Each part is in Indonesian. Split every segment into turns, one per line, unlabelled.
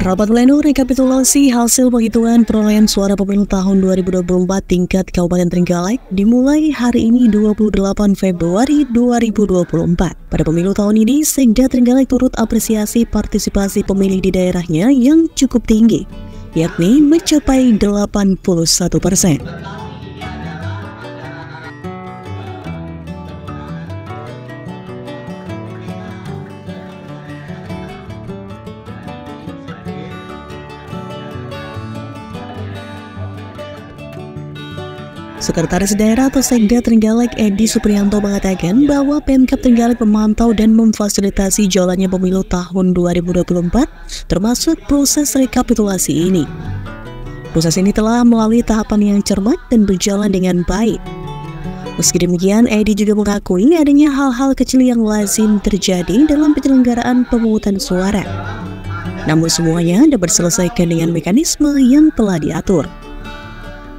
Rapat pleno rekapitulasi hasil penghitungan perolehan suara pemilu tahun 2024 tingkat Kabupaten Trenggalek dimulai hari ini 28 Februari 2024. Pada pemilu tahun ini, Sekda Trenggalek turut apresiasi partisipasi pemilih di daerahnya yang cukup tinggi, yakni mencapai 81%. Sekretaris Daerah atau Sekda Trenggalek Edi Supriyanto mengatakan bahwa Pemkab Trenggalek memantau dan memfasilitasi jalannya pemilu tahun 2024 termasuk proses rekapitulasi ini. Proses ini telah melalui tahapan yang cermat dan berjalan dengan baik. Meski demikian, Edi juga mengakui adanya hal-hal kecil yang lazim terjadi dalam penyelenggaraan pemungutan suara. Namun semuanya dapat diselesaikan dengan mekanisme yang telah diatur.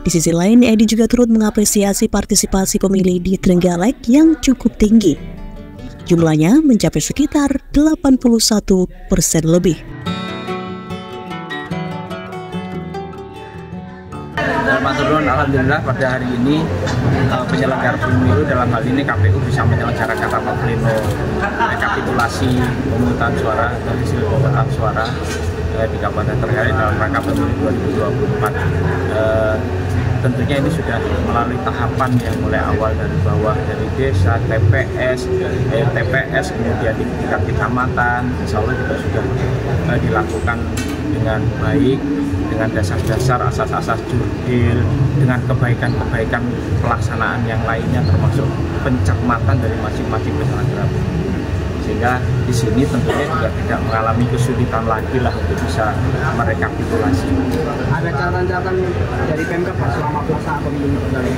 Di sisi lain, Edi juga turut mengapresiasi partisipasi pemilih di Trenggalek yang cukup tinggi. Jumlahnya mencapai sekitar 81% lebih.
Alhamdulillah pada hari ini penyelenggara pemilu dalam hal ini KPU bisa menyelenggarakan rapat pleno rekapitulasi pemungutan suara dan hasil pemungutan suara di Kabupaten Trenggalek dalam rangka pemilu 2024. Tentunya ini sudah melalui tahapan yang mulai awal dari bawah, dari desa, TPS, kemudian di tingkat kecamatan. Insya Allah juga sudah dilakukan dengan baik, dengan dasar-dasar, asas-asas jurdil, dengan kebaikan-kebaikan pelaksanaan yang lainnya, termasuk pencermatan dari masing-masing penyelenggara. Sehingga di sini tentunya juga tidak mengalami kesulitan lagi lah untuk bisa merekapitulasi.
Ada catatan dari Pemkab selama pelaksanaan pemilu Trenggalek?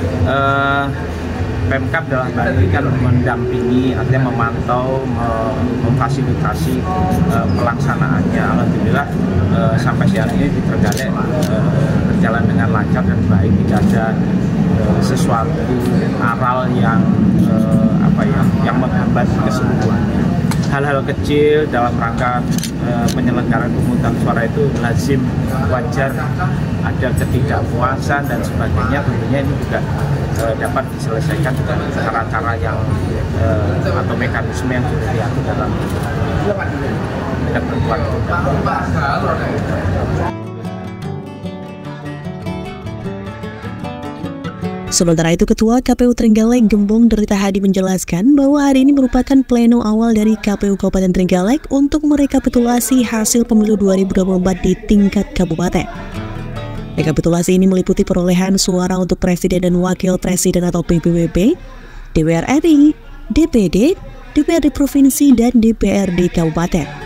Pemkab dalam hal ini kan mendampingi, artinya memantau, memfasilitasi pelaksanaannya. Alhamdulillah sampai saat ini di Trenggalek berjalan dengan lancar dan baik, tidak ada sesuatu aral yang menghambat keseluruhannya. Hal-hal kecil dalam rangka penyelenggaraan pemungutan suara itu lazim, wajar, ada ketidakpuasan dan sebagainya. Tentunya ini juga dapat diselesaikan dengan cara-cara yang atau mekanisme yang sudah diatur dalam ketentuan undang-undang.
Sementara itu, Ketua KPU Trenggalek Gembong Derita Hadi menjelaskan bahwa hari ini merupakan pleno awal dari KPU Kabupaten Trenggalek untuk merekapitulasi hasil pemilu 2024 di tingkat kabupaten. Rekapitulasi ini meliputi perolehan suara untuk Presiden dan Wakil Presiden atau PPWP, DPR RI, DPD, DPRD Provinsi, dan DPRD Kabupaten.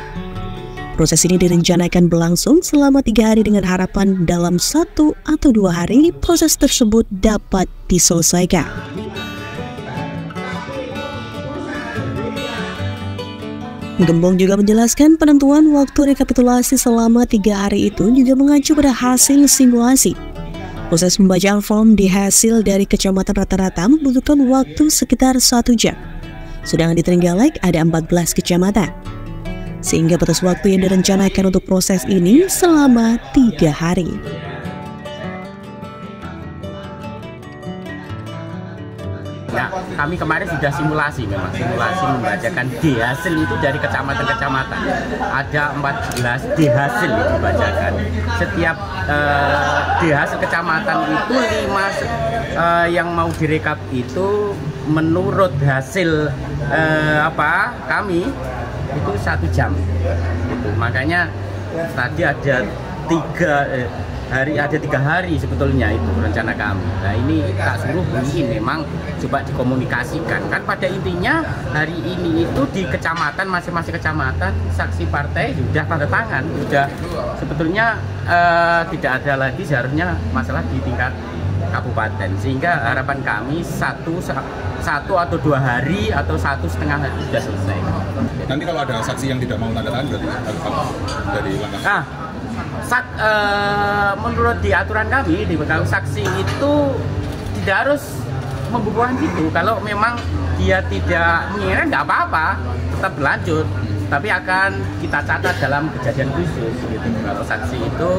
Proses ini direncanakan berlangsung selama 3 hari dengan harapan dalam 1 atau 2 hari proses tersebut dapat diselesaikan. Gembong juga menjelaskan penentuan waktu rekapitulasi selama 3 hari itu juga mengacu pada hasil simulasi. Proses pembacaan form di hasil dari kecamatan rata-rata membutuhkan waktu sekitar 1 jam. Sedangkan di Trenggalek ada 14 kecamatan. Sehingga batas waktu yang direncanakan untuk proses ini selama 3 hari.
Ya, kami kemarin sudah simulasi membacakan D-hasil itu dari kecamatan-kecamatan. Ada 14 D-hasil yang dibacakan. Setiap D-hasil kecamatan itu 5 yang mau direkap itu menurut hasil kami itu 1 jam. Makanya tadi ada 3 hari sebetulnya itu rencana kami. Nah ini tak suruh mungkin memang coba dikomunikasikan. Kan pada intinya hari ini itu di kecamatan, masing-masing kecamatan saksi partai sudah tanda tangan. Sudah sebetulnya tidak ada lagi seharusnya masalah di tingkat kabupaten. Sehingga harapan kami satu atau 2 hari atau 1,5 hari sudah selesai.
Nanti kalau ada saksi yang tidak mau tanda tangan dari langkah.
Menurut di aturan kami di bekal saksi itu tidak harus membubuhkan itu. Kalau memang dia tidak mengira nggak apa-apa, tetap berlanjut. tapi akan kita catat dalam kejadian khusus gitu. Kalau saksi itu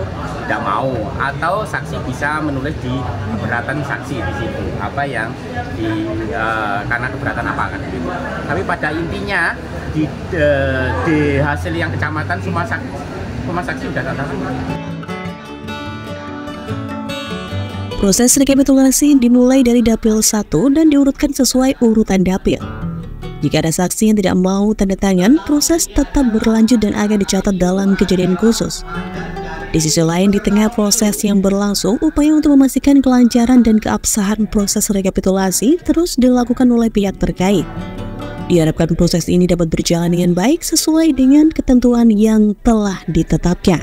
tidak mau atau saksi bisa menulis di keberatan saksi di situ apa yang karena keberatan apa kan gitu. Tapi pada intinya di hasil yang kecamatan semua saksi sudah tanda tangan.
Proses rekapitulasi dimulai dari dapil 1 dan diurutkan sesuai urutan dapil. Jika ada saksi yang tidak mau tanda tangan, proses tetap berlanjut dan akan dicatat dalam kejadian khusus. Di sisi lain, di tengah proses yang berlangsung, upaya untuk memastikan kelancaran dan keabsahan proses rekapitulasi terus dilakukan oleh pihak terkait. Diharapkan proses ini dapat berjalan dengan baik sesuai dengan ketentuan yang telah ditetapkan.